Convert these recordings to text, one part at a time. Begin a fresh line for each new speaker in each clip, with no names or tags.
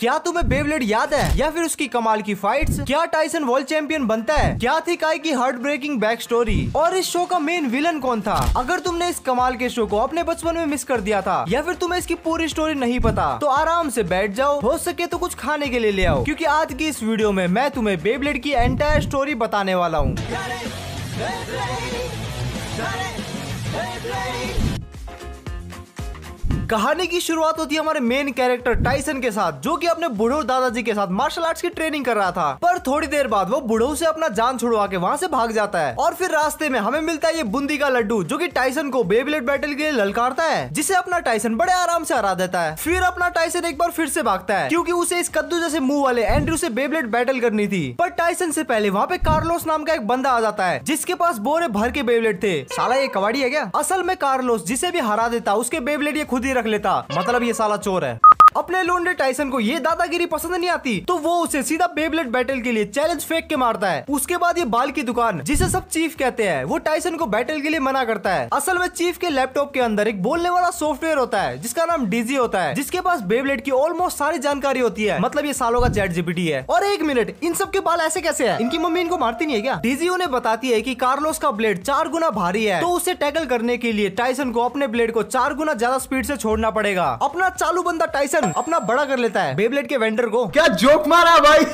क्या तुम्हें बेब्लेड याद है या फिर उसकी कमाल की फाइट्स? क्या टाइसन वर्ल्ड चैंपियन बनता है? क्या थी काई की हार्ट ब्रेकिंग बैक स्टोरी? और इस शो का मेन विलन कौन था? अगर तुमने इस कमाल के शो को अपने बचपन में मिस कर दिया था या फिर तुम्हें इसकी पूरी स्टोरी नहीं पता, तो आराम से बैठ जाओ, हो सके तो कुछ खाने के लिए ले आओ, क्योंकि आज की इस वीडियो में मैं तुम्हें बेब्लेड की एंटायर स्टोरी बताने वाला हूँ। कहानी की शुरुआत होती है हमारे मेन कैरेक्टर टाइसन के साथ, जो कि अपने बूढ़ो दादाजी के साथ मार्शल आर्ट्स की ट्रेनिंग कर रहा था। पर थोड़ी देर बाद वो बूढ़ो से अपना जान छुड़वा के वहाँ से भाग जाता है और फिर रास्ते में हमें मिलता है ये बूंदी का लड्डू, जो कि टाइसन को बेब्लेड बैटल के लिए ललकारता है, जिसे अपना टाइसन बड़े आराम से हरा देता है। फिर अपना टाइसन एक बार फिर से भागता है, क्योंकि उसे इस कद्दू जैसे मुंह वाले एंड्रयू से बेब्लेड बैटल करनी थी। पर टाइसन से पहले वहाँ पे कार्लोस नाम का एक बंदा आ जाता है, जिसके पास बोरे भर के बेब्लेड थे। साला ये कबाड़ी है क्या? असल में कार्लोस जिसे भी हरा देता उसके बेब्लेड ये खुद ही रख लेता, मतलब ये साला चोर है। अपने लोंडे टाइसन को ये दादागिरी पसंद नहीं आती, तो वो उसे सीधा बेब्लेड बैटल के लिए चैलेंज फेंक के मारता है। उसके बाद ये बाल की दुकान, जिसे सब चीफ कहते हैं, वो टाइसन को बैटल के लिए मना करता है। असल में चीफ के लैपटॉप के अंदर एक बोलने वाला सॉफ्टवेयर होता है, जिसका नाम डीजी होता है, जिसके पास बेब्लेड की ऑलमोस्ट सारी जानकारी होती है। मतलब ये सालों का चैट जीपीटी है। और एक मिनट, इन सब के बाल ऐसे कैसे है? इनकी मम्मी इनको मारती नहीं है क्या? डीजी उन्हें बताती है कि कार्लोस का ब्लेड 4 गुना भारी है, तो उसे टैकल करने के लिए टाइसन को अपने ब्लेड को 4 गुना ज्यादा स्पीड से छोड़ना पड़ेगा। अपना चालू बंदा टाइसन अपना बड़ा कर लेता है बेब्लेड के वेंडर को।
क्या जोक मारा भाई।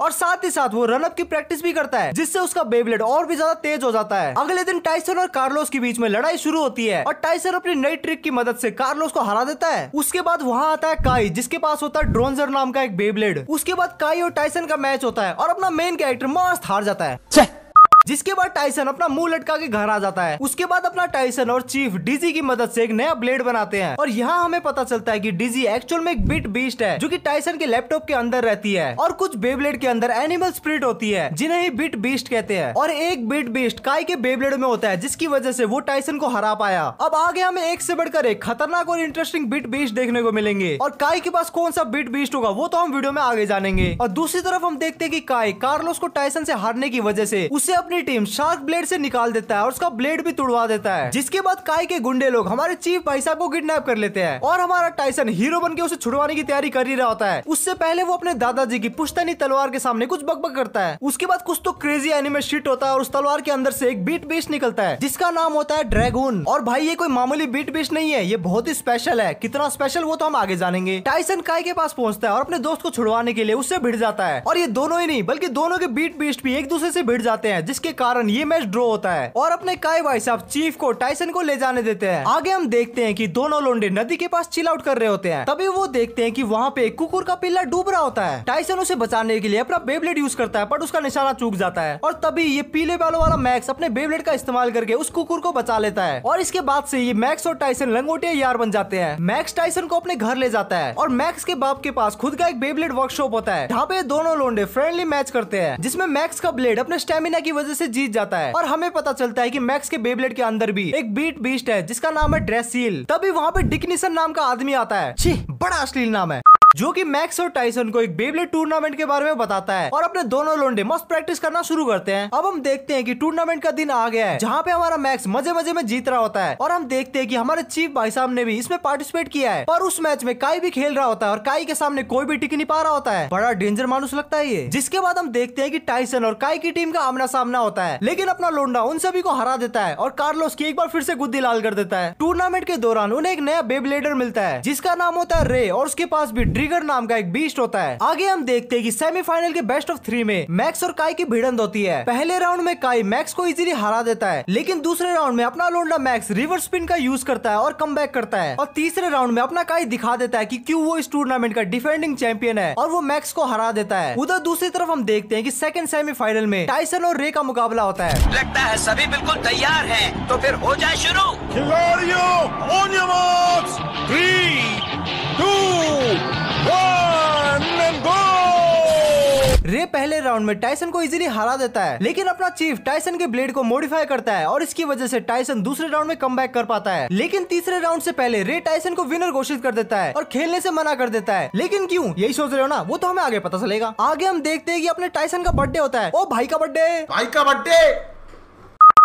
और साथ ही साथ वो रन अप की प्रैक्टिस भी करता है, जिससे उसका बेब्लेड और भी ज्यादा तेज हो जाता है। अगले दिन टाइसन और कार्लोस के बीच में लड़ाई शुरू होती है और टाइसन अपनी नई ट्रिक की मदद से कार्लोस को हरा देता है। उसके बाद वहाँ आता है काई, जिसके पास होता है ड्रोनजर नाम का एक बेब्लेड। उसके बाद काई और टाइसन का मैच होता है और अपना मेन कैरेक्टर मस्त हार जाता है। जिसके बाद टाइसन अपना मुंह लटका के घर आ जाता है। उसके बाद अपना टाइसन और चीफ डीजी की मदद से एक नया ब्लेड बनाते हैं और यहाँ हमें पता चलता है कि डीजी एक्चुअल में एक बिट बीस्ट है, जो कि टाइसन के लैपटॉप के अंदर रहती है। और कुछ बेब्लेड के अंदर एनिमल स्पिरिट होती है, जिन्हें ही बिट बीस्ट कहते हैं। और एक बिट बीस्ट काई के बेब्लेड में होता है, जिसकी वजह से वो टाइसन को हरा पाया। अब आगे हमें एक से बढ़कर एक खतरनाक और इंटरेस्टिंग बिट बीस्ट देखने को मिलेंगे, और काई के पास कौन सा बिट बीस्ट होगा वो तो हम वीडियो में आगे जानेंगे। और दूसरी तरफ हम देखते हैं कि काई कार्लोस को टाइसन से हारने की वजह से उसे अपनी टीम शार्क ब्लेड से निकाल देता है और उसका ब्लेड भी तुड़वा देता है। जिसके बाद काई के गुंडे लोग हमारे चीफ भाई साहब को किडनैप कर लेते हैं और हमारा टाइसन हीरो बन के उसे छुड़वाने की तैयारी कर ही रहा होता है। उससे पहले वो अपने दादाजी की पुश्तैनी तलवार के सामने कुछ बकबक करता है। उसके बाद कुछ तो क्रेजी एनिमे शिट होता है और उस तलवार के अंदर से एक बीट बीस्ट निकलता है, जिसका नाम होता है ड्रैगन। और भाई ये कोई मामूली बीट बीस्ट नहीं है, ये बहुत ही स्पेशल है। कितना स्पेशल वो तो हम आगे जानेंगे। टाइसन काई के पास पहुंचता है और अपने दोस्त को छुड़वाने के लिए उससे भिड़ जाता है। और ये दोनों ही नहीं बल्कि दोनों के बीट बीस्ट भी एक दूसरे से भिड़ जाते हैं, जिसके कारण ये मैच ड्रॉ होता है। और अपने काई भाई साहब चीफ को टाइसन को ले जाने देते हैं। आगे हम देखते हैं कि दोनों लोंडे नदी के पास चिल आउट कर रहे होते हैं। तभी वो देखते हैं कि वहाँ पे एक कुकुर का पिल्ला डूब रहा होता है। टाइसन उसे बचाने के लिए अपना बेब्लेड यूज करता है, पर उसका निशाना चूक जाता है। और तभी ये पीले बालों वाला मैक्स अपने बेब्लेड का इस्तेमाल करके उस कुकुर को बचा लेता है। और इसके बाद से ये मैक्स और टाइसन लंगोटिया यार बन जाते हैं। मैक्स टाइसन को अपने घर ले जाता है और मैक्स के बाप के पास खुद का एक बेब्लेड वर्कशॉप होता है, जहाँ पे दोनों लोंडे फ्रेंडली मैच करते हैं, जिसमें मैक्स का ब्लेड अपने स्टेमिना की वजह से जीत जाता है। और हमें पता चलता है कि मैक्स के बेब्लेड के अंदर भी एक बीट बीस्ट है, जिसका नाम है ड्रेसील। तभी वहाँ पे डिकनिसन नाम का आदमी आता है। छी, बड़ा अश्लील नाम है। जो कि मैक्स और टाइसन को एक बेब्लेड टूर्नामेंट के बारे में बताता है और अपने दोनों लोंडे मस्त प्रैक्टिस करना शुरू करते हैं। अब हम देखते हैं कि टूर्नामेंट का दिन आ गया है, जहाँ पे हमारा मैक्स मजे मजे में जीत रहा होता है। और हम देखते हैं कि हमारे चीफ भाई साहब ने भी इसमें पार्टिसिपेट किया है। पर उस मैच में काई भी खेल रहा होता है और काई के सामने कोई भी टिक नहीं पा रहा होता है। बड़ा डेंजर मानुस लगता है ये। जिसके बाद हम देखते हैं कि टाइसन और काई की टीम का आमना सामना होता है, लेकिन अपना लोंडा उन सभी को हरा देता है और कार्लोस की एक बार फिर से गुद्दी लाल कर देता है। टूर्नामेंट के दौरान उन्हें एक नया बेब्लेडर मिलता है, जिसका नाम होता है रे, और उसके पास भी ट्रिगर नाम का एक बीस्ट होता है। आगे हम देखते हैं कि सेमीफाइनल के बेस्ट ऑफ 3 में मैक्स और काई की भिड़ंत होती है। पहले राउंड में काई मैक्स को इजीली हरा देता है, लेकिन दूसरे राउंड में अपना लोंडा मैक्स रिवर्स स्पिन का यूज करता है और कमबैक करता है। और तीसरे राउंड में अपना काई दिखा देता है कि क्यों वो इस टूर्नामेंट का डिफेंडिंग चैंपियन है और वो मैक्स को हरा देता है। उधर दूसरी तरफ हम देखते हैं कि सेकंड सेमीफाइनल में टाइसन और रे का मुकाबला होता है।
लगता है सभी बिल्कुल तैयार हैं, तो फिर हो जाए शुरू।
खिलाड़ियों, on your marks, 3, 2, 1 and go.
रे पहले राउंड में टाइसन को इजीली हरा देता है, लेकिन अपना चीफ टाइसन के ब्लेड को मॉडिफाई करता है और इसकी वजह से टाइसन दूसरे राउंड में कमबैक कर पाता है। लेकिन तीसरे राउंड से पहले रे टाइसन को विनर घोषित कर देता है और खेलने से मना कर देता है। लेकिन क्यों, यही सोच रहे हो ना? वो तो हमें आगे पता चलेगा। आगे हम देखते हैं कि अपने टाइसन का बर्थडे होता है। ओ भाई का बर्थडे,
भाई का बर्थडे।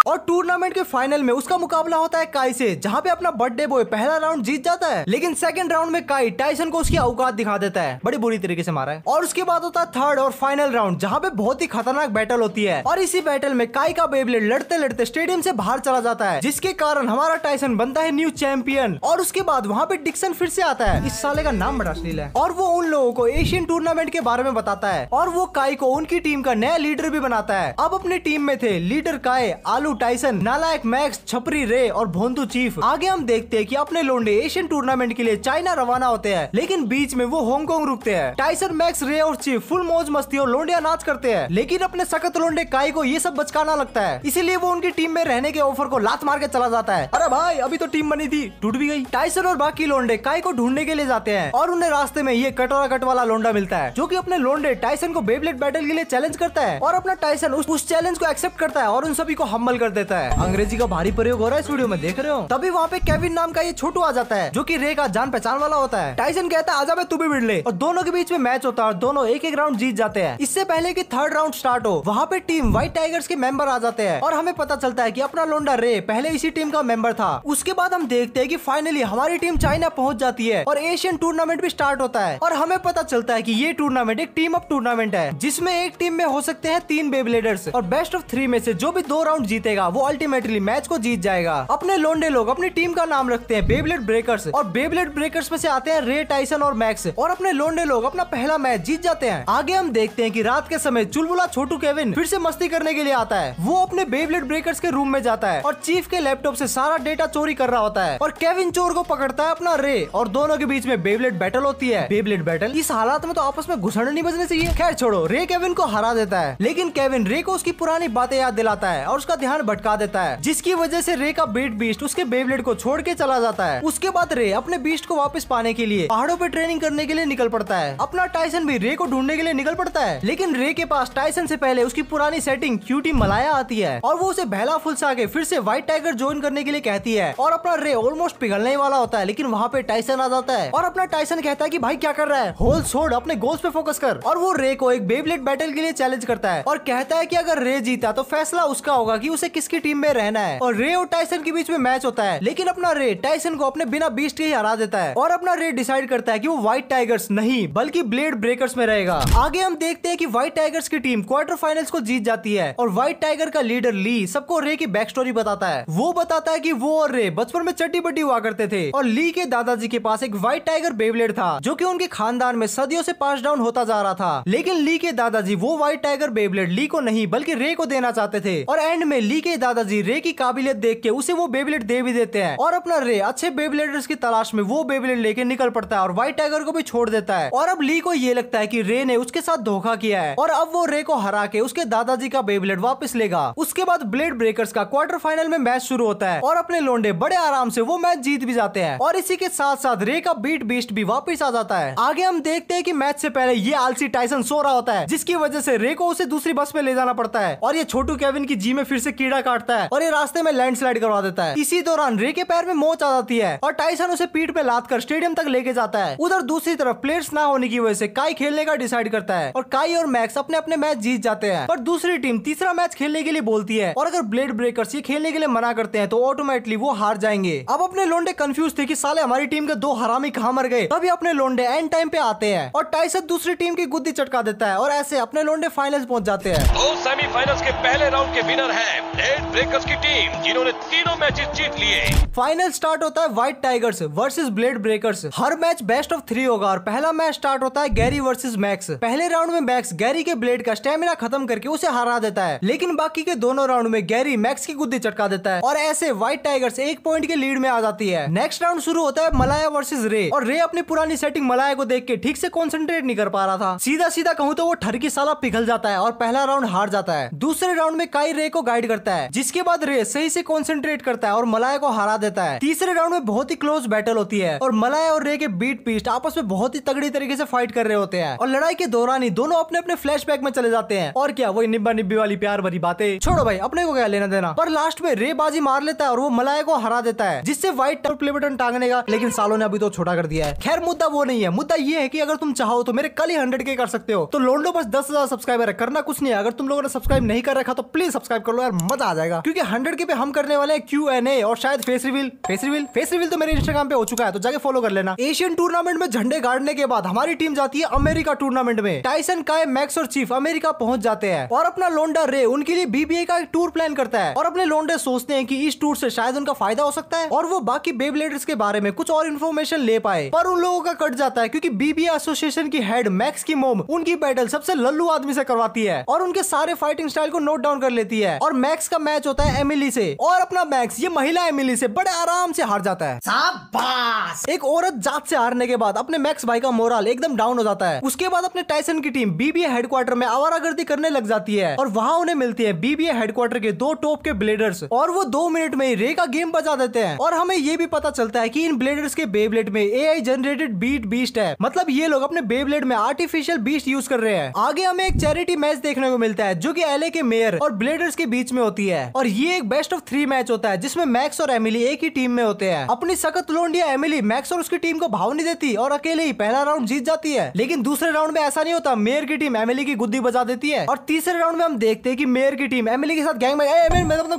और टूर्नामेंट के फाइनल में उसका मुकाबला होता है काई से, जहाँ पे अपना बर्थडे बॉय पहला राउंड जीत जाता है, लेकिन सेकंड राउंड में काई टाइसन को उसकी औकात दिखा देता है, बड़ी बुरी तरीके से मारा है। और उसके बाद होता है थर्ड और फाइनल राउंड, जहाँ पे बहुत ही खतरनाक बैटल होती है। और इसी बैटल में काई का बेब्लेड लड़ते लड़ते स्टेडियम से बाहर चला जाता है, जिसके कारण हमारा टाइसन बनता है न्यू चैंपियन। और उसके बाद वहाँ पे डिक्सन फिर से आता है, इस साले का नाम बड़ा अश्लील है, और वो उन लोगों को एशियन टूर्नामेंट के बारे में बताता है, और वो काई को उनकी टीम का नया लीडर भी बनाता है। अब अपनी टीम में थे लीडर काई, आलू टाइसन, नालायक मैक्स, छपरी रे और भोंदू चीफ। आगे हम देखते हैं कि अपने लोंडे एशियन टूर्नामेंट के लिए चाइना रवाना होते हैं, लेकिन बीच में वो हांगकांग रुकते हैं। टाइसन, मैक्स, रे और चीफ फुल मौज मस्ती और लोंडिया नाच करते हैं, लेकिन अपने सख्त लोंडे काई को ये सब बचकाना लगता है, इसीलिए वो उनकी टीम में रहने के ऑफर को लात मार के चला जाता है। अरे भाई अभी तो टीम बनी थी, टूट भी गई। टाइसन और बाकी लोंडे काई को ढूंढने के लिए जाते हैं, और उन्हें रास्ते में ये कटोरा कट वाला लोंडा मिलता है, जो कि अपने लोंडे टाइसन को बेब्लेड बैटल के लिए चैलेंज करता है, और अपना टाइसन उस चैलेंज को एक्सेप्ट करता है और उन सभी को हम्बल कर देता है। अंग्रेजी का भारी प्रयोग हो रहा है इस वीडियो में, देख रहे हो। तभी वहाँ पे केविन नाम का ये छोटू आ जाता है, जो कि रे का जान पहचान वाला होता है। टाइसन कहता है आजा मैं तू भी भिड़ ले, और दोनों के बीच में मैच होता है और दोनों एक एक राउंड जीत जाते हैं। इससे पहले कि थर्ड राउंड स्टार्ट हो, वहाँ पे टीम व्हाइट टाइगर्स के मेंबर आ जाते हैं, और हमें पता चलता है कि अपना लोंडा रे पहले इसी टीम का मेंबर था। उसके बाद हम देखते हैं कि फाइनली हमारी टीम चाइना पहुंच जाती है और एशियन टूर्नामेंट भी स्टार्ट होता है, और हमें पता चलता है कि ये टूर्नामेंट एक टीम अप टूर्नामेंट है, जिसमें एक टीम में हो सकते हैं 3 बेब्लेडर्स, और बेस्ट ऑफ 3 में से जो भी 2 राउंड जीतेगा वो अल्टीमेटली मैच को जीत जाएगा। अपने लोंडे लोग अपनी टीम का नाम रखते हैं बेब्लेड ब्रेकर्स, और बेब्लेड ब्रेकर्स में से आते हैं रे, टाइसन और मैक्स, और अपने लोंडे लोग अपना पहला मैच जीत जाते हैं। आगे हम देखते हैं कि रात के समय चुलबुला छोटू केविन फिर से मस्ती करने के लिए आता है। वो अपने बेब्लेड ब्रेकर्स के रूम में जाता है और चीफ के लैपटॉप से सारा डेटा चोरी कर रहा होता है, और केविन चोर को पकड़ता है अपना रे, और दोनों के बीच में बेब्लेड बैटल होती है। बेब्लेड बैटल इस हालात में तो आपस में घुसड़ नहीं बजने चाहिए। खैर छोड़ो, रे केविन को हरा देता है, लेकिन केविन रे को उसकी पुरानी बातें याद दिलाता है और उसका ध्यान भटका देता है, जिसकी वजह से रे का बीस्ट उसके बेब्लेड को छोड़ के चला जाता है। उसके बाद रे अपने बीस्ट को वापस पाने के लिए पहाड़ों पे ट्रेनिंग करने के लिए निकल पड़ता है। अपना टाइसन भी रे को ढूंढने के लिए निकल पड़ता है, लेकिन रे के पास टाइसन से पहले उसकी पुरानी सेटिंग क्यूटी मलाया आती है, और वो उसे बहला फुलसा के फिर से व्हाइट टाइगर ज्वाइन करने के लिए कहती है, और अपना रे ऑलमोस्ट पिघलने वाला होता है, लेकिन वहाँ पे टाइसन आ जाता है, और अपना टाइसन कहता है कि भाई क्या कर रहा है, होल छोड़, अपने गोल्स पे फोकस कर। और वो रे को एक बेब्लेड बैटल के लिए चैलेंज करता है, और कहता है कि अगर रे जीता तो फैसला उसका होगा कि उसे किसकी टीम में रहना है। और रे और टाइसन के बीच में मैच होता है, लेकिन अपना रे टाइसन को अपने बिना बीस्ट के ही हरा देता है, और अपना रे डिसाइड करता है कि वो व्हाइट टाइगर्स नहीं बल्कि ब्लेड ब्रेकर्स में रहेगा। आगे हम देखते हैं कि व्हाइट टाइगर्स की टीम क्वार्टर फाइनल्स को जीत जाती है, और व्हाइट टाइगर का लीडर ली सबको रे की बैक स्टोरी बताता है। वो बताता है कि वो और रे बचपन में चट्टी बट्टी हुआ करते थे, और ली के दादाजी के पास एक व्हाइट टाइगर बेब्लेड था, जो कि उनके खानदान में सदियों से पास डाउन होता जा रहा था। लेकिन ली के दादाजी वो व्हाइट टाइगर बेब्लेड ली को नहीं बल्कि रे को देना चाहते थे, और एंड में ली के दादाजी रे की काबिलियत देख के उसे वो बेब्लेड दे भी देते हैं, और अपना रे अच्छे बेब्लेडर्स की तलाश में वो बेब्लेड लेके निकल पड़ता है और व्हाइट टाइगर को भी छोड़ देता है। और अब ली को ये लगता है कि रे ने उसके साथ धोखा किया है, और अब वो रे को हरा के उसके दादाजी का बेब्लेड वापस लेगा। उसके बाद ब्लेड ब्रेकर्स का क्वार्टर फाइनल में मैच शुरू होता है, और अपने लोंडे बड़े आराम से वो मैच जीत भी जाते हैं, और इसी के साथ साथ रे का बीस्ट भी वापस आ जाता है। आगे हम देखते हैं कि मैच से पहले ये आलसी टाइसन सो रहा होता है, जिसकी वजह से रे को उसे दूसरी बस पे ले जाना पड़ता है, और ये छोटू केविन की जी में फिर से कीड़ा काटता है, और ये रास्ते में लैंडस्लाइड करवा देता है। इसी दौरान रे के पैर में मोच आ जाती है, और टाइसन उसे पीठ पे लाद कर स्टेडियम तक लेके जाता है। उधर दूसरी तरफ प्लेयर्स ना होने की वजह से काई खेलने का डिसाइड करता है, और काई और मैक्स अपने अपने मैच जीत जाते हैं, पर दूसरी टीम तीसरा मैच खेलने के लिए बोलती है, और अगर ब्लेड ब्रेकर्स ये खेलने के लिए मना करते हैं तो ऑटोमेटिकली वो हार जाएंगे। अब अपने लोंडे कंफ्यूज थे कि साले हमारी टीम के 2 हरामी कहां मर गए। तभी अपने लोंडे एंड टाइम पे आते हैं, और टाइसन दूसरी टीम की गुद्दी चटका देता है, और ऐसे अपने लोंडे फाइनल्स पहुंच जाते हैं।
तो सेमीफाइनल्स के पहले राउंड के विनर है ब्लेड ब्रेकर्स की टीम, जिन्होंने तीनों मैचेस जीत लिए।
फाइनल स्टार्ट होता है white tigers versus blade breakers. Her match best of 3 होगा, और पहला मैच स्टार्ट होता है गैरी वर्सेस मैक्स। पहले राउंड में मैक्स गैरी के ब्लेड का स्टेमिना खत्म करके उसे हरा देता है, लेकिन बाकी के दोनों राउंड में गैरी मैक्स की गुद्दी चटका देता है, और ऐसे व्हाइट टाइगर्स 1 पॉइंट के लीड में आ जाती है। नेक्स्ट राउंड शुरू होता है मलाया वर्सेस रे, और रे अपनी पुरानी सेटिंग मलाया को देख के ठीक से कंसंट्रेट नहीं कर पा रहा था। सीधा सीधा कहूँ तो वो ठरकी साला पिघल जाता है और पहला राउंड हार जाता है। दूसरे राउंड में काई रे को गाइड करता है, जिसके बाद रे सही से कंसंट्रेट करता है और मलाया को हरा देता है। तीसरे राउंड में बहुत ही क्लोज बैटल होती है, और मलाया और रे के बीस्ट आपस में बहुत ही तगड़ी तरीके से फाइट कर रहे होते हैं, और लड़ाई के दौरान ही दोनों अपने अपने फ्लैशबैक में चले जाते हैं। और क्या वही निब्बा निब्बी वाली प्यार भरी बातें, छोड़ो भाई अपने को क्या लेना देना। पर लास्ट में रे बाजी मार लेता है और वो मलाया को हरा देता है, जिससे व्हाइट प्ले बटन टांगने का, लेकिन सालों ने अभी तो छोटा कर दिया है। खैर मुद्दा वो नहीं है, मुद्दा ये है कि अगर तुम चाहो तो मेरे कल ही 100K कर सकते हो। तो लोंडो बस 10,000 सब्सक्राइबर है, करना कुछ नहीं है। अगर तुम लोगों ने सब्सक्राइब नहीं कर रखा तो प्लीज सब्सक्राइब कर लो यार, मत मजा आ जाएगा, क्योंकि 100 के पे हम करने वाले हैं Q&A और शायद फेस रिवील तो मेरे इंस्टाग्राम पे हो चुका है, तो जाके फॉलो कर लेना। एशियन टूर्नामेंट में झंडे गाड़ने के बाद हमारी टीम जाती है अमेरिका टूर्नामेंट में। टाइसन, काय, मैक्स और चीफ अमेरिका पहुंच जाते हैं और अपना लोंडा रे उनके लिए BBA का एक टूर प्लान करता है और अपने लोंडे सोचते हैं कि इस टूर से शायद उनका फायदा हो सकता है और वो बाकी बेब्लेडर्स के बारे में कुछ और इन्फॉर्मेशन ले पाए। पर उन लोगों का कट जाता है क्योंकि BBA एसोसिएशन की हेड मैक्स की मोम उनकी बैटल सबसे लल्लू आदमी से करवाती है और उनके सारे फाइटिंग स्टाइल को नोट डाउन कर लेती है और मैक्स का मैच होता है एमिली से और अपना मैक्स ये महिला एमिली से बड़े आराम से हार जाता है। शाबाश! एक औरत जात से हारने के बाद अपने मैक्स भाई का मोरल एकदम डाउन हो जाता है। उसके बाद अपने टाइसन की टीम BBA हेडक्वार्टर में आवारागर्दी करने लग जाती है और वहां उन्हें मिलती है BBA हेडक्वार्टर के 2 टॉप के ब्लेडर्स और वो 2 मिनट में ही रे का गेम बजा देते हैं और हमें ये भी पता चलता है कि इन ब्लेडर्स के बेब्लेड में AI जनरेटेड बीट बीस्ट है, मतलब ये लोग अपने बेब्लेड में आर्टिफिशियल बीस्ट यूज कर रहे हैं। आगे हमें एक चैरिटी मैच देखने को मिलता है जो कि LA के मेयर और ब्लेडर्स के बीच में होती है और ये एक बेस्ट ऑफ 3 मैच होता है जिसमें मैक्स और एमिली एक ही टीम में होते हैं। अपनी सख्त लोंडिया एमिली मैक्स और उसकी टीम को भाव नहीं देती और अकेले ही पहला राउंड जीत जाती है, लेकिन दूसरे राउंड में ऐसा नहीं होता। मेयर की टीम एमिली की गुद्दी बजा देती है और तीसरे राउंड में हम देखते हैं कि मेयर की टीम एमिली के साथ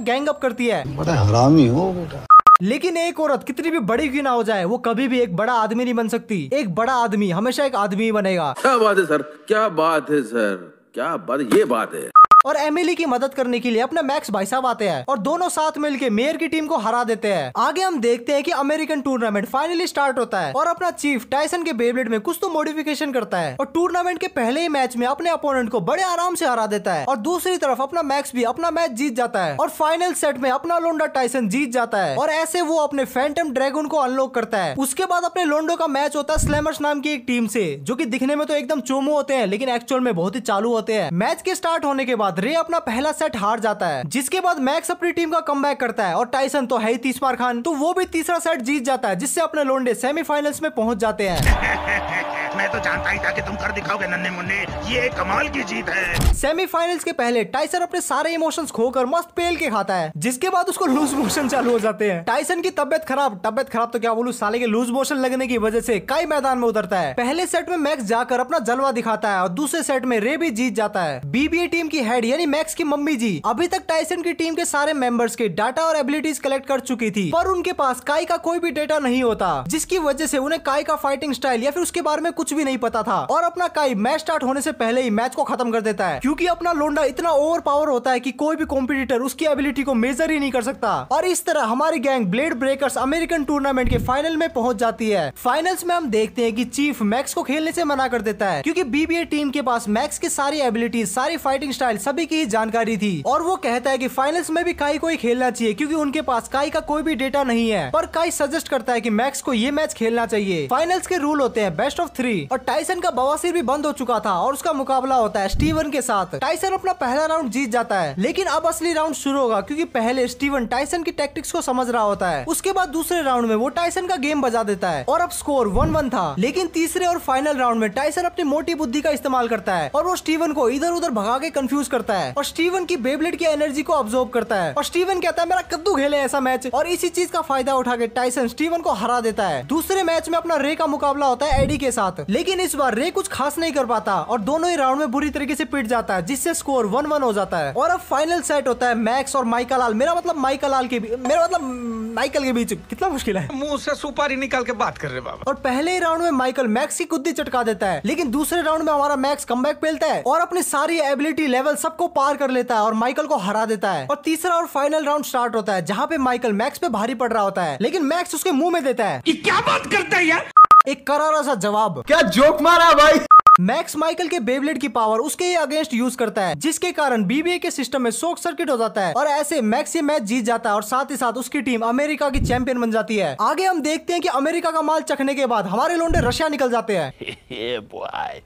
गैंग अप करती है।
बड़ा हरामी हो बेटा।
लेकिन एक औरत कितनी भी बड़ी क्यों ना हो जाए वो कभी भी एक बड़ा आदमी नहीं बन सकती। एक बड़ा आदमी हमेशा एक आदमी ही बनेगा।
क्या बात है सर, क्या बात है सर, क्या बात, ये बात है।
और एमिली की मदद करने के लिए अपने मैक्स भाई साहब आते हैं और दोनों साथ मिलकर मेयर की टीम को हरा देते हैं। आगे हम देखते हैं कि अमेरिकन टूर्नामेंट फाइनली स्टार्ट होता है और अपना चीफ टाइसन के बेब्लेड में कुछ तो मॉडिफिकेशन करता है और टूर्नामेंट के पहले ही मैच में अपने अपोनेंट को बड़े आराम से हरा देता है और दूसरी तरफ अपना मैक्स भी अपना मैच जीत जाता है और फाइनल सेट में अपना लोंडा टाइसन जीत जाता है और ऐसे वो अपने फैंटम ड्रैगन को अनलॉक करता है। उसके बाद अपने लोंडो का मैच होता है स्लैमर्स नाम की एक टीम से जो कि दिखने में तो एकदम चोमू होते हैं लेकिन एक्चुअल में बहुत ही चालू होते हैं। मैच के स्टार्ट होने के बाद रे अपना पहला सेट हार जाता है, जिसके बाद मैक्स अपनी टीम का कमबैक करता है और टाइसन तो है ही 30 मार खान, तो वो भी तीसरा सेट जीत जाता है जिससे अपने लोंडे सेमीफाइनल्स में पहुंच जाते हैं।
मैं तो जानता ही था कि तुम कर दिखाओगे नन्हे मुन्ने, ये कमाल की जीत है।
सेमीफाइनल्स के पहले टाइसन अपने सारे इमोशंस खोकर मस्त पेल के खाता है, जिसके बाद उसको लूज मोशन चालू हो जाते हैं। टाइसन की तबियत खराब तो क्या बोलूं, साले के लूज मोशन लगने की वजह से काई मैदान में उतरता है। पहले सेट में मैक्स जाकर अपना जलवा दिखाता है और दूसरे सेट में रे भी जीत जाता है। BBA टीम की हेड यानी मैक्स की मम्मी जी अभी तक टाइसन की टीम के सारे मेंबर्स के डाटा और एबिलिटीज कलेक्ट कर चुकी थी, पर उनके पास काई का कोई भी डेटा नहीं होता, जिसकी वजह से उन्हें काई का फाइटिंग स्टाइल या फिर उसके बारे में कुछ भी नहीं पता था और अपना काई मैच स्टार्ट होने से पहले ही मैच को खत्म कर देता है, क्योंकि अपना लोंडा इतना ओवर पावर होता है कि कोई भी कॉम्पिटिटर उसकी एबिलिटी को मेजर ही नहीं कर सकता। और इस तरह हमारी gang blade breakers American tournament के फाइनल में पहुंच जाती है। फाइनल्स में हम देखते हैं कि चीफ मैक्स को खेलने से मना कर देता है, क्योंकि BBA टीम के पास मैक्स की सारी एबिलिटीज, सारी फाइटिंग स्टाइल सभी की जानकारी थी और वो कहता है कि फाइनल्स में भी काई को ही खेलना चाहिए क्योंकि उनके पास काई का कोई भी डेटा नहीं है। पर काई सजेस्ट करता है कि मैक्स को ये मैच खेलना चाहिए। फाइनल्स के रूल होते हैं बेस्ट ऑफ 3 और टाइसन का बवासीर भी बंद हो चुका था और उसका मुकाबला होता है स्टीवन के साथ। टाइसन अपना पहला राउंड जीत जाता है, लेकिन अब असली राउंड शुरू होगा क्योंकि पहले स्टीवन टाइसन की टैक्टिक्स को समझ रहा होता है। उसके बाद दूसरे राउंड में वो टाइसन का गेम बजा देता है और अब स्कोर 1-1 था, लेकिन तीसरे और फाइनल राउंड में टाइसन अपनी मोटी बुद्धि का इस्तेमाल करता है और वो स्टीवन को इधर उधर भगा के कंफ्यूज करता है और स्टीवन की बेब्लेड की एनर्जी को ऑब्जर्व करता है और स्टीवन कहता है मेरा कद्दू खेले ऐसा मैच, और इसी चीज का फायदा उठा के टाइसन स्टीवन को हरा देता है। दूसरे मैच में अपना रे का मुकाबला होता है एडी के साथ, लेकिन इस बार रे कुछ खास नहीं कर पाता और दोनों ही राउंड में बुरी तरीके से पिट जाता है, जिससे स्कोर 1-1 हो जाता है। और अब फाइनल सेट होता है मैक्स और माइकल लाल, मेरा मतलब माइकल के बीच। कितना मुश्किल है,
मुंह से सुपारी निकाल के बात कर रहे बाबा।
और पहले ही राउंड में माइकल मैक्स की कुद्दी चटका देता है, लेकिन दूसरे राउंड में हमारा मैक्स कमबैक पेलता है और अपनी सारी एबिलिटी लेवल सबको पार कर लेता है और माइकल को हरा देता है। और तीसरा और फाइनल राउंड स्टार्ट होता है जहाँ पे माइकल मैक्स पे भारी पड़ रहा होता है, लेकिन मैक्स उसके मुंह में देता है,
ये क्या बात करता है यार,
एक करारा सा जवाब।
क्या जोक मारा भाई।
मैक्स माइकल के बेब्लेड की पावर उसके ही अगेंस्ट यूज करता है, जिसके कारण BBA के सिस्टम में शॉक सर्किट हो जाता है और ऐसे मैक्स ये मैच जीत जाता है और साथ ही साथ उसकी टीम अमेरिका की चैंपियन बन जाती है। आगे हम देखते हैं कि अमेरिका का माल चखने के बाद हमारे लोंडे रशिया निकल जाते हैं।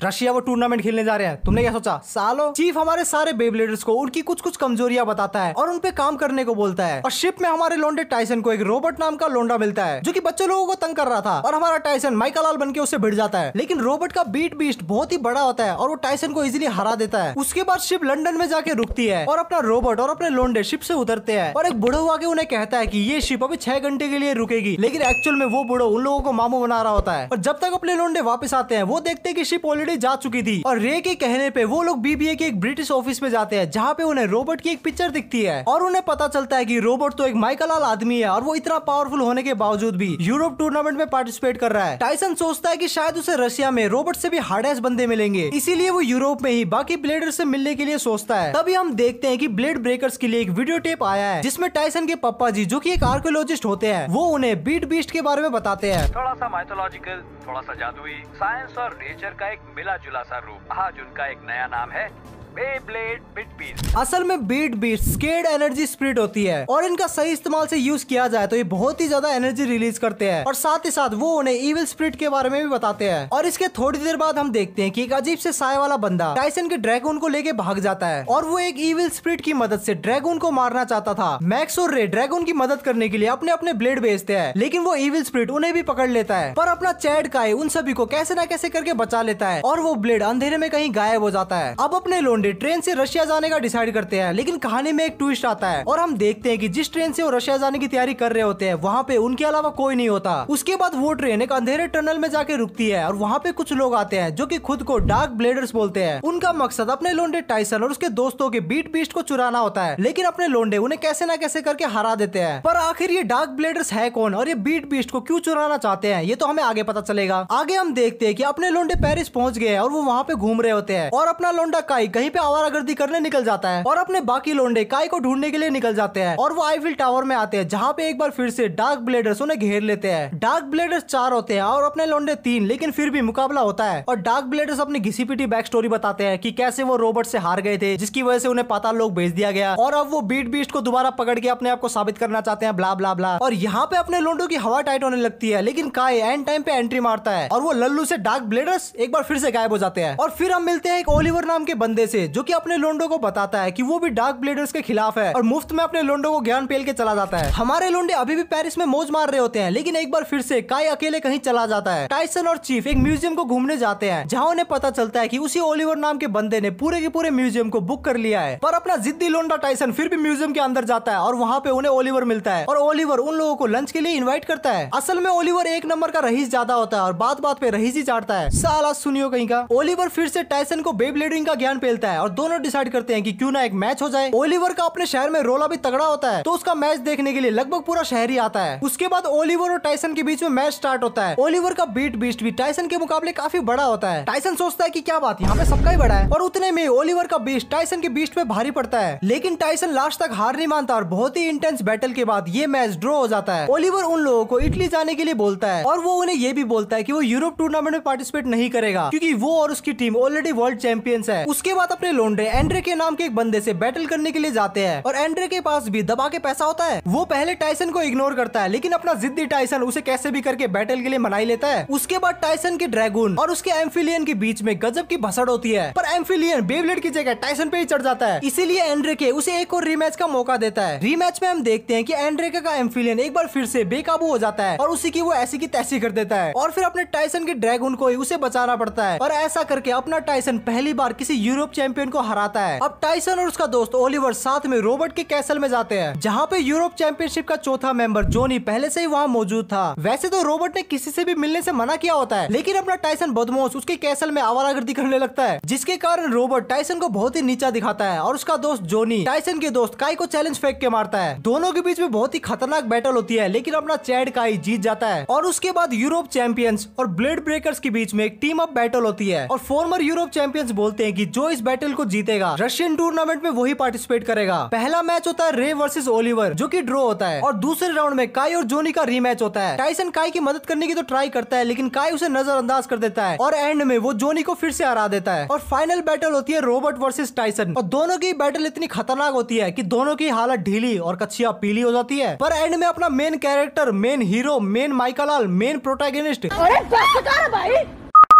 रशिया वो टूर्नामेंट खेलने जा रहे हैं, तुमने क्या सोचा सालो। चीफ हमारे सारे बेब्लेडर्स को उनकी कुछ कमजोरियां बताता है और उन पे काम करने को बोलता है। और शिप में हमारे लोंडे टाइसन को एक रोबोट नाम का लोंडा मिलता है जो कि बच्चे लोगों को तंग कर रहा था और हमारा टाइसन माइकल लाल बन के उससे भिड़ जाता है, लेकिन रोबोट का बीट बीस्ट बहुत ही बड़ा होता है और वो टाइसन को इजीली हरा देता है। उसके बाद शिप लंदन में जाके रुकती है और अपना रोबोट और अपने लोंडे शिप से उतरते हैं और एक बुढ़ो आके उन्हें कहता है कि ये शिप अभी 6 घंटे के लिए रुकेगी, लेकिन एक्चुअल में वो बुढ़ो उन लोगों को मामू बना रहा होता है। और जब तक अपने लोंडे वापस आते हैं वो देखते हैं कि शिप ऑलरेडी जा चुकी थी और रे के कहने पे वो लोग बीबीए के एक ब्रिटिश ऑफिस में जाते हैं जहाँ पे उन्हें रोबोट की एक पिक्चर दिखती है और उन्हें पता चलता है कि रोबोट तो एक माइकल आदमी है और वो इतना पावरफुल होने के बावजूद भी यूरोप टूर्नामेंट में पार्टिसिपेट कर रहा है। टाइसन सोचता है कि शायद उसे रशिया में रोबोट से भी हार्डेस्ट बंदे मिलेंगे, इसीलिए वो यूरोप में ही बाकी ब्लेडर से मिलने के लिए सोचता है। तभी हम देखते हैं कि ब्लेड ब्रेकर्स के लिए एक वीडियो टेप आया है जिसमें टाइसन के पापा जी जो कि एक आर्कियोलॉजिस्ट होते हैं वो उन्हें बीट बीस्ट के बारे में बताते हैं।
थोड़ा सा माइथोलॉजिकल, थोड़ा सा जादुई, साइंस और नेचर का एक मिला जुला सा रूप। आज उनका एक नया नाम है बेब्लेड बिट बीस्ट।
असल में bit beast sacred energy spirit होती है और इनका सही इस्तेमाल से यूज किया जाए तो ये बहुत ही ज्यादा एनर्जी रिलीज करते हैं और साथ ही साथ वो उन्हें इविल स्प्रिट के बारे में भी बताते हैं। और इसके थोड़ी देर बाद हम देखते हैं कि एक अजीब से साय वाला बंदा टाइसन के ड्रैगन को लेके भाग जाता है और वो एक इविल स्प्रिट की मदद से ड्रैगन को मारना चाहता था। मैक्स और रे ड्रैगन की मदद करने के लिए अपने अपने ब्लेड भेजते हैं, लेकिन वो इविल स्प्रिट उन्हें भी पकड़ लेता है। पर अपना चैड काई उन सभी को कैसे न कैसे करके बचा लेता है और वो ब्लेड अंधेरे में कहीं गायब हो जाता है। अब अपने लोंडे ट्रेन से रशिया जाने का डिसाइड करते हैं, लेकिन कहानी में एक ट्विस्ट आता है और हम देखते हैं कि जिस ट्रेन से वो रशिया जाने की तैयारी कर रहे होते हैं वहाँ पे उनके अलावा कोई नहीं होता। उसके बाद वो ट्रेन एक अंधेरे टनल में जाके रुकती है और वहाँ पे कुछ लोग आते हैं जो कि खुद को डार्क ब्लेडर्स बोलते हैं। उनका मकसद अपने लोंडे टाइसन और उसके दोस्तों के बीट बीस्ट को चुराना होता है, लेकिन अपने लोंडे उन्हें कैसे न कैसे करके हरा देते हैं। पर आखिर ये डार्क ब्लेडर्स है कौन और ये बीट बीस्ट को क्यों चुराना चाहते हैं ये तो हमें आगे पता चलेगा। आगे हम देखते हैं कि अपने लोंडे पेरिस पहुंच गए और वो वहाँ पे घूम रहे होते हैं और अपना लोंडा काई कहीं पे आवारागर्दी करने निकल जाता है और अपने बाकी लोंडे काई को ढूंढने के लिए निकल जाते हैं और वो आईफिल टावर में आते हैं जहाँ पे एक बार फिर से डार्क ब्लेडर्स उन्हें घेर लेते हैं। डार्क ब्लेडर्स 4 होते हैं और अपने लोंडे 3, लेकिन फिर भी मुकाबला होता है और डार्क ब्लेडर्स अपनी घिसी पिटी बैक स्टोरी बताते हैं कि कैसे वो रोबोट से हार गए थे जिसकी वजह से उन्हें पाताल लोक भेज दिया गया और अब वो बीट बीस्ट को दोबारा पकड़ के अपने आप को साबित करना चाहते हैं, ब्ला ब्ला ब्ला। और यहाँ पे अपने लोंडों की हवा टाइट होने लगती है, लेकिन काई एंड टाइम पे एंट्री मारता है और वो लल्लू से डार्क ब्लेडर्स एक बार फिर से गायब हो जाते हैं। और फिर हम मिलते हैं एक ओलिवर नाम के बंदे से जो कि अपने लोंडों को बताता है कि वो भी डार्क ब्लेडर्स के खिलाफ है और मुफ्त में अपने लोंडों को ज्ञान पेल के चला जाता है। हमारे लोंडे अभी भी पेरिस में मौज मार रहे होते हैं, लेकिन एक बार फिर से काई अकेले कहीं चला जाता है। टाइसन और चीफ एक म्यूजियम को घूमने जाते हैं जहाँ उन्हें पता चलता है कि उसी ओलिवर नाम के बंदे ने पूरे के पूरे म्यूजियम को बुक कर लिया है। पर अपना जिद्दी लोंडा टाइसन फिर भी म्यूजियम के अंदर जाता है और वहाँ पे उन्हें ओलिवर मिलता है और ओलिवर उन लोगों को लंच के लिए इन्वाइट करता है। असल में ओलिवर 1 नंबर का रईस ज्यादा होता है और बात बात पे रईस ही चाटता है। साला सुनियो कहीं का। ओलिवर फिर से टाइसन को बेब्लेडिंग का ज्ञान पेलता है और दोनों डिसाइड करते हैं कि क्यों ना एक मैच हो जाए। ओलिवर का अपने शहर में रोला भी तगड़ा होता है तो उसका मैच देखने के लिए लगभग पूरा शहर ही आता है। उसके बाद ओलिवर और टाइसन के बीच में मैच स्टार्ट होता है। ओलिवर का बीट बीस्ट भी टाइसन के मुकाबले काफी बड़ा होता है। टाइसन सोचता है कि क्या बात यहाँ पे सबका ही बड़ा है और उतने में ओलिवर का बीस्ट टाइसन के बीस्ट पे भारी पड़ता है, लेकिन टाइसन लास्ट तक हार नहीं मानता और बहुत ही इंटेंस बैटल के बाद ये मैच ड्रॉ हो जाता है। ओलिवर उन लोगों को इटली जाने के लिए बोलता है और वो उन्हें ये भी बोलता है कि वो यूरोप टूर्नामेंट में पार्टिसिपेट नहीं करेगा क्योंकि वो और उसकी टीम ऑलरेडी वर्ल्ड चैंपियंस है। उसके बाद अपने लोंडे एंड्रे के नाम के एक बंदे से बैटल करने के लिए जाते हैं और एंड्रे के पास भी दबा के पैसा होता है। वो पहले टाइसन को इग्नोर करता है, लेकिन अपना जिद्दी टाइसन उसे कैसे भी करके बैटल के लिए मना ही लेता है। उसके बाद टाइसन के ड्रैगन और उसके एम्फिलियन के बीच में गजब की भसड़ होती है, पर एम्फिलियन बेब्लेड की जगह टाइसन पे ही चढ़ जाता है। इसीलिए एंड्रेके उसे एक और रीमैच का मौका देता है। रीमैच में हम देखते हैं कि एंड्रेके का एम्फिलियन एक बार फिर से बेकाबू हो जाता है और उसी की वो ऐसी की तैसी कर देता है और फिर अपने टाइसन के ड्रैगन को ही उसे बचाना पड़ता है और ऐसा करके अपना टाइसन पहली बार किसी यूरोप चैंपियन को हराता है। अब टाइसन और उसका दोस्त ओलिवर साथ में रोबोट के कैसल में जाते हैं जहाँ पे यूरोप चैंपियनशिप का चौथा मेंबर जोनी पहले से ही वहाँ मौजूद था। वैसे तो रोबोट ने किसी से भी मिलने से मना किया होता है, लेकिन अपना टाइसन बदमाश उसके कैसल में आवारागर्दी करने लगता है, जिसके कारण रोबोट टाइसन को बहुत ही नीचा दिखाता है और उसका दोस्त जोनी टाइसन के दोस्त काई को चैलेंज फेंक के मारता है। दोनों के बीच में बहुत ही खतरनाक बैटल होती है, लेकिन अपना चैड काई जीत जाता है और उसके बाद यूरोप चैंपियंस और ब्लेड ब्रेकर्स के बीच में एक टीम अप बैटल होती है और फॉर्मर यूरोप चैंपियंस बोलते हैं कि जो इस बैटल को जीतेगा रशियन टूर्नामेंट में वही पार्टिसिपेट करेगा। पहला मैच होता है रे वर्सेस ओलिवर जो कि ड्रॉ होता है और दूसरे राउंड में काई और जोनी का रीमैच होता है। टाइसन काई की मदद करने की तो ट्राई करता है, लेकिन काई उसे नजरअंदाज कर देता है और एंड में वो जोनी को फिर से हरा देता है और फाइनल बैटल होती है रोबोट वर्सेस टाइसन और दोनों की बैटल इतनी खतरनाक होती है कि दोनों की हालत ढीली और कच्चियां पीली हो जाती है। पर एंड में अपना main character, main hero, main Michael, main protagonist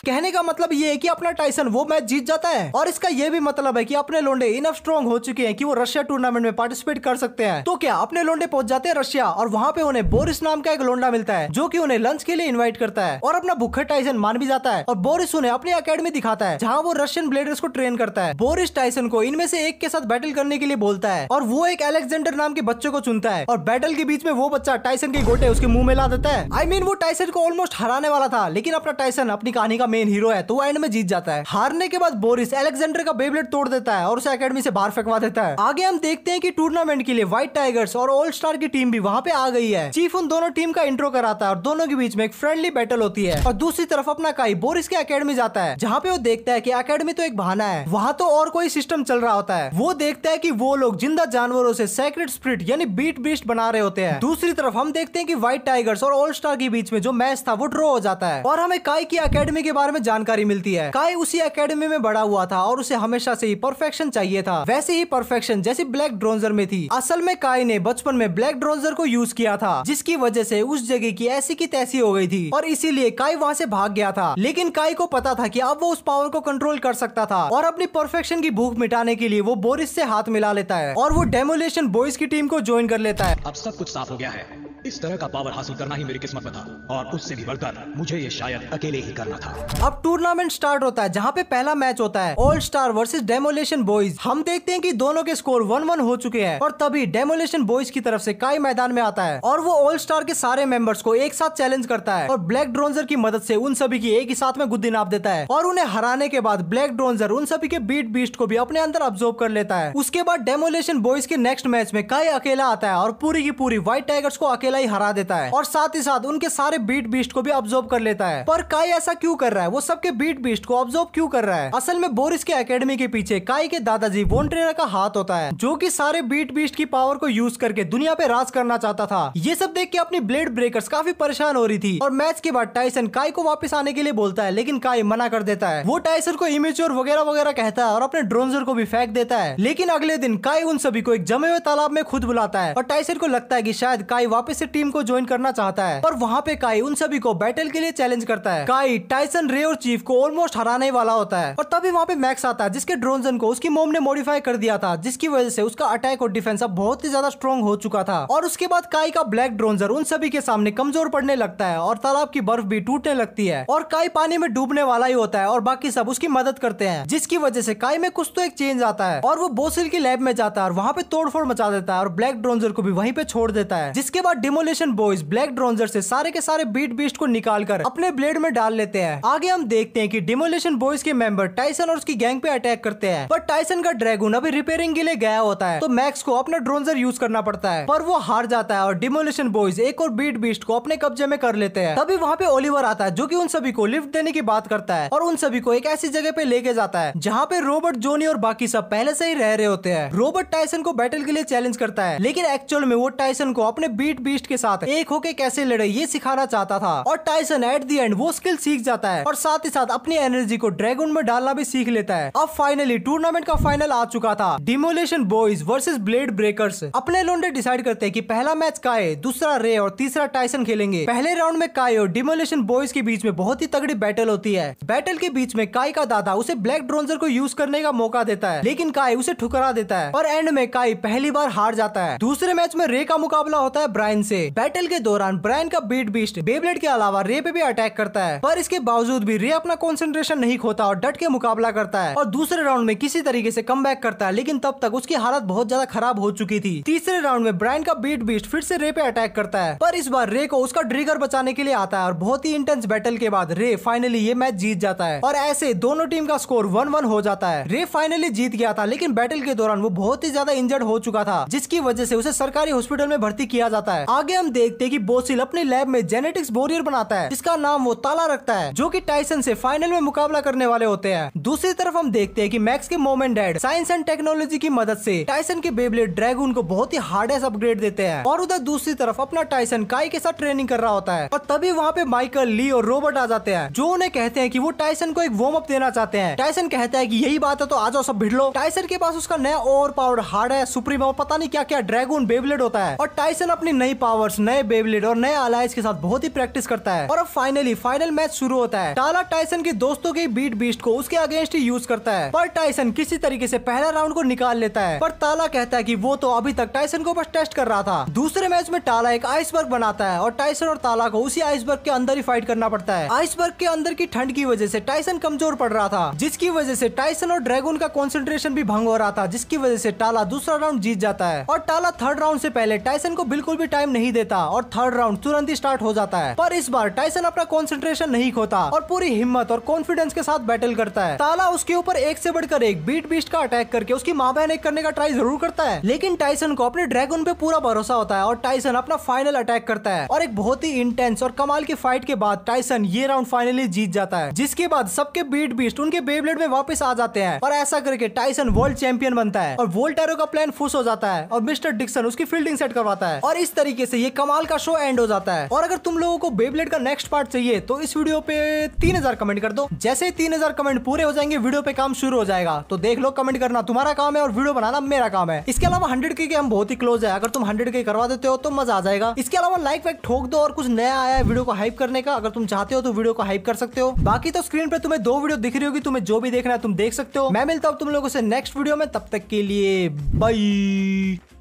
कहने का मतलब ये है कि अपना टाइसन वो मैच जीत जाता है। और इसका ये भी मतलब है कि अपने लोंडे इनफ स्ट्रॉन्ग हो चुके हैं कि वो रशिया टूर्नामेंट में पार्टिसिपेट कर सकते हैं। तो क्या अपने लोंडे पहुंच जाते हैं रशिया और वहाँ पे उन्हें बोरिस नाम का एक लोंडा मिलता है जो कि उन्हें लंच के लिए इन्वाइट करता है और अपना भूखे टाइसन मान भी जाता है। और बोरिस उन्हें अपनी अकेडमी दिखाता है जहाँ वो रशियन ब्लेडर्स को ट्रेन करता है। बोरिस टाइसन को इनमें से एक के साथ बैटल करने के लिए बोलता है और वो एक अलेक्जेंडर नाम के बच्चे को चुनता है और बैटल के बीच में वो बच्चा टाइसन के गोटे उसके मुंह में ला देता है। I mean, वो टाइसन को ऑलमोस्ट हराने वाला था, लेकिन अपना टाइसन अपनी कहानी का मेन हीरो है तो वो एंड में जीत जाता है। हारने के बाद बोरिस अलेक्जेंडर का बेब्लेड तोड़ देता है और उसे एकेडमी से बाहर फेंकवा देता है। आगे हम देखते हैं कि टूर्नामेंट के लिए व्हाइट टाइगर्स और ऑल स्टार की टीम भी वहाँ पे आ गई है। चीफ उन दोनों टीम का इंट्रो कराता है और दोनों के बीच में एक फ्रेंडली बैटल होती है। और दूसरी तरफ अपना काई बोरिस के एकेडमी जाता है जहाँ पे वो देखता है कि एकेडमी तो एक बहाना है, वहाँ तो और कोई सिस्टम चल रहा होता है। वो देखता है कि वो लोग जिंदा जानवरों से सेक्रेट स्पिरिट यानी बीट बीस्ट बना रहे होते हैं। दूसरी तरफ हम देखते हैं कि व्हाइट टाइगर्स और ऑल स्टार के बीच में जो मैच था वो ड्रॉ हो जाता है और हमें काई की एकेडमी के बारे में जानकारी मिलती है। काई उसी एकेडमी में बड़ा हुआ था और उसे हमेशा से ही परफेक्शन चाहिए था, वैसे ही परफेक्शन जैसी ब्लैक ड्रोनजर में थी। असल में काई ने बचपन में ब्लैक ड्रोनजर को यूज किया था जिसकी वजह से उस जगह की ऐसी की तैसी हो गई थी और इसीलिए काई वहाँ से भाग गया था। लेकिन काई को पता था कि अब वो उस पावर को कंट्रोल कर सकता था और अपनी परफेक्शन की भूख मिटाने के लिए वो बोरिस से हाथ मिला लेता है और वो डेमोलेशन बॉयज की टीम को ज्वाइन कर लेता है।
अब सब कुछ साफ हो गया है। इस तरह का पावर हासिल करना ही मेरी किस्मत में था और उससे भी बढ़कर मुझे ये शायद अकेले ही करना था।
अब टूर्नामेंट स्टार्ट होता है जहाँ पे पहला मैच होता है all star versus demolition boys. हम देखते हैं कि दोनों के स्कोर 1-1 हो चुके हैं और तभी डेमोलेशन बॉयज की तरफ से काई मैदान में आता है और वो ऑल स्टार के सारे मेंबर्स को एक साथ चैलेंज करता है और ब्लैक ड्रोनजर की मदद से उन सभी की एक ही साथ में गुद्दी नाप देता है और उन्हें हराने के बाद ब्लैक ड्रोनजर उन सभी के बीट बीस्ट को भी अपने अंदर अब्सॉर्ब कर लेता है। उसके बाद डेमोलेशन बॉयज के नेक्स्ट मैच में काई अकेला आता है और पूरी की पूरी व्हाइट टाइगर्स को अकेला ही हरा देता है और साथ ही साथ उनके सारे बीट बीस्ट को भी अब्सॉर्ब कर लेता है। पर काई ऐसा क्यों कर रहा है? वो सबके बीट बीस्ट को अब्सॉर्ब क्यों कर रहा है? असल में बोरिस के एकेडमी के पीछे काई के दादाजी वोन ट्रेनर का हाथ होता है जो कि सारे बीट बीस्ट की पावर को यूज करके दुनिया पे राज करना चाहता था। ये सब देख के अपनी ब्लेड ब्रेकर्स काफी परेशान हो रही थी और मैच के बाद टाइसन काई को वापस आने के लिए बोलता है लेकिन काई मना कर देता है। वो टाइसन को इमेच्योर वगैरह वगैरह कहता है और अपने ड्रोनजर को भी फेंक देता है। लेकिन अगले दिन काई उन सभी को एक जमे हुए तालाब में खुद बुलाता है और टाइसन को लगता है कि शायद काई वापस से टीम को ज्वाइन करना चाहता है। पर वहाँ पे काई उन सभी को बैटल के लिए चैलेंज करता है। काई टाइसन, रे और चीफ को ऑलमोस्ट हराने वाला होता है और तभी वहाँ पे मैक्स आता है जिसके ड्रोनजन को उसकी मोम ने मॉडिफाई कर दिया था जिसकी वजह से उसका अटैक और डिफेंस अब बहुत ही ज्यादा स्ट्रॉन्ग हो चुका था। और उसके बाद काई का ब्लैक ड्रोनजर उन सभी के सामने कमजोर पड़ने लगता है और तालाब की बर्फ भी टूटने लगती है और काई पानी में डूबने वाला ही होता है और बाकी सब उसकी मदद करते हैं जिसकी वजह से काई में कुछ तो एक चेंज आता है और वो बोसिल की लैब में जाता है और वहाँ पे तोड़फोड़ मचा देता है और ब्लैक ड्रोनजर को भी वहीं पे छोड़ देता है। जिसके बाद डिमोलिशन बॉयज ब्लैक ड्रोनजर से सारे के सारे बीट बीस्ट को निकाल कर अपने ब्लेड में डाल लेते हैं। आगे हम देखते हैं कि डिमोलिशन बॉयज के मेंबर टाइसन और उसकी गैंग पे अटैक करते हैं पर टाइसन का ड्रैगन अभी रिपेयरिंग के लिए गया होता है तो मैक्स को अपना ड्रोनजर यूज करना पड़ता है पर वो हार जाता है और डिमोलिशन बॉयज एक और बीट बीस्ट को अपने कब्जे में कर लेते हैं। तभी वहाँ पे ओलिवर आता है जो कि उन सभी को लिफ्ट देने की बात करता है और उन सभी को एक ऐसी जगह पे लेके जाता है जहाँ पे रॉबर्ट, जोनी और बाकी सब पहले से ही रह रहे होते हैं। रॉबर्ट टाइसन को बैटल के लिए चैलेंज करता है लेकिन एक्चुअल में वो टाइसन को अपने बीट बीस्ट के साथ एक होके कैसे लड़े ये सिखाना चाहता था और टाइसन एट द एंड वो स्किल सीख जाता है और साथ ही साथ अपनी एनर्जी को ड्रैगन में डालना भी सीख लेता है। अब फाइनली टूर्नामेंट का फाइनल आ चुका था, demolition boys versus blade breakers. अपने लोंडे डिसाइड करते हैं कि पहला मैच काई, दूसरा रे और तीसरा टाइसन खेलेंगे। पहले राउंड में काई और डिमोलिशन बॉयज के बीच में बहुत ही तगड़ी बैटल होती है। बैटल के बीच में काई का दादा उसे ब्लैक ड्रोनजर को यूज करने का मौका देता है लेकिन काई उसे ठुकरा देता है और एंड में काई पहली बार हार जाता है। दूसरे मैच में रे का मुकाबला होता है ब्रायन से। बैटल के दौरान ब्रायन का बीट बीस्ट बेब्लेड के अलावा रे पे भी अटैक करता है पर इसके बावजूद भी रे अपना कंसंट्रेशन नहीं खोता और डट के मुकाबला करता है और दूसरे राउंड में किसी तरीके से कमबैक करता है लेकिन तब तक उसकी हालत बहुत ज्यादा खराब हो चुकी थी। तीसरे राउंड में ब्रायन का बीट बीस्ट फिर से रे पे अटैक करता है पर इस बार रे को उसका ट्रिगर बचाने के लिए आता है और बहुत ही इंटेंस बैटल के बाद रे फाइनली ये मैच जीत जाता है और ऐसे दोनों टीम का स्कोर 1-1 हो जाता है। रे फाइनली जीत गया था लेकिन बैटल के दौरान वो बहुत ही ज्यादा इंजर्ड हो चुका था जिसकी वजह से उसे सरकारी हॉस्पिटल में भर्ती किया जाता है। आगे हम देखते हैं कि बोसिल अपनी लैब में जेनेटिक्स वॉरियर बनाता है जिसका नाम वो ताला रखता है जो कि टाइसन से फाइनल में मुकाबला करने वाले होते हैं। दूसरी तरफ हम देखते हैं कि मैक्स के mom and dad science and technology की मदद से टाइसन के बेब्लेड ड्रैगन को बहुत ही हार्डेस्ट अपग्रेड देते हैं और उधर दूसरी तरफ अपना टाइसन काई के साथ ट्रेनिंग कर रहा होता है और तभी वहाँ पे माइकल, ली और रॉबर्ट आ जाते हैं जो उन्हें कहते हैं कि वो टाइसन को एक वार्म अप देना चाहते हैं। टाइसन कहता है कि यही बात है तो आ जाओ सब भिड़ लो। टाइसन के पास उसका नया ओवर पावर्ड हार्ड है सुप्रीम और पता नहीं क्या क्या ड्रैगन बेब्लेड होता है और टाइसन अपनी नई पावर्स, नए बेब्लेड और नए अलायंस के साथ बहुत ही प्रैक्टिस करता है। और अब फाइनली फाइनल मैच शुरू होता है। टाला टाइसन के दोस्तों के बीट बीस्ट को उसके अगेंस्ट ही यूज करता है, पर टाइसन किसी तरीके से पहला राउंड को निकाल लेता है। पर ताला कहता है कि वो तो अभी तक टाइसन को बस टेस्ट कर रहा था। दूसरे मैच में टाला एक आइसबर्ग बनाता है और टाइसन और ताला को उसी आइसबर्ग के अंदर ही फाइट करना पड़ता है। आइसबर्ग के अंदर की ठंड की वजह से टाइसन कमजोर पड़ रहा था, जिसकी वजह से टाइसन और ड्रैगन का कंसंट्रेशन भी भंग हो रहा था, जिसकी वजह से टाला दूसरा राउंड जीत जाता है। और टाला थर्ड राउंड से पहले टाइसन को बिल्कुल भी टाइम नहीं देता और थर्ड राउंड तुरंत ही स्टार्ट हो जाता है। पर इस बार टाइसन अपना कंसंट्रेशन नहीं खोता और पूरी हिम्मत और कॉन्फिडेंस के साथ बैटल करता है। ताला उसके ऊपर एक से बढ़कर एक बीट बीस्ट का अटैक करके उसकी मां बहन एक करने का ट्राई जरूर करता है, लेकिन टाइसन को अपने ड्रैगन पे पूरा भरोसा होता है और टाइसन अपना फाइनल अटैक करता है। और एक बहुत ही इंटेंस और कमाल की फाइट के बाद टाइसन ये राउंड फाइनली जीत जाता है, जिसके बाद सबके बीट बीस्ट उनके बेब्लेड में वापस आ जाते हैं और ऐसा करके टाइसन वर्ल्ड चैंपियन बनता है। और वोल्टेरो का प्लान फुस हो जाता है और मिस्टर डिक्सन उसकी फील्डिंग सेट करवाता है और इस तरीके से ये कमाल का शो एंड हो जाता है। और अगर तुम लोगों को बेब्लेड का नेक्स्ट पार्ट चाहिए तो इस वीडियो पे 3000 कमेंट कर दो। जैसे ही 3000 कमेंट पूरे हो जाएंगे वीडियो पे काम शुरू हो जाएगा। तो देख लो, कमेंट करना तुम्हारा काम है और वीडियो बनाना मेरा काम है। इसके अलावा 100K के हम बहुत ही क्लोज है, अगर तुम 100K करवा देते हो तो मजा आ जाएगा। इसके अलावा लाइक वाइक ठोक दो और कुछ नया आया है वीडियो को हाइप करने का, अगर तुम चाहते हो तो वीडियो को हाइप कर सकते हो। बाकी तो स्क्रीन पे तुम्हें 2 वीडियो दिख रही होगी, तुम्हें जो भी देखना है तुम देख सकते हो। मैं मिलता हूँ तुम लोगों से नेक्स्ट वीडियो में, तब तक के लिए बाय।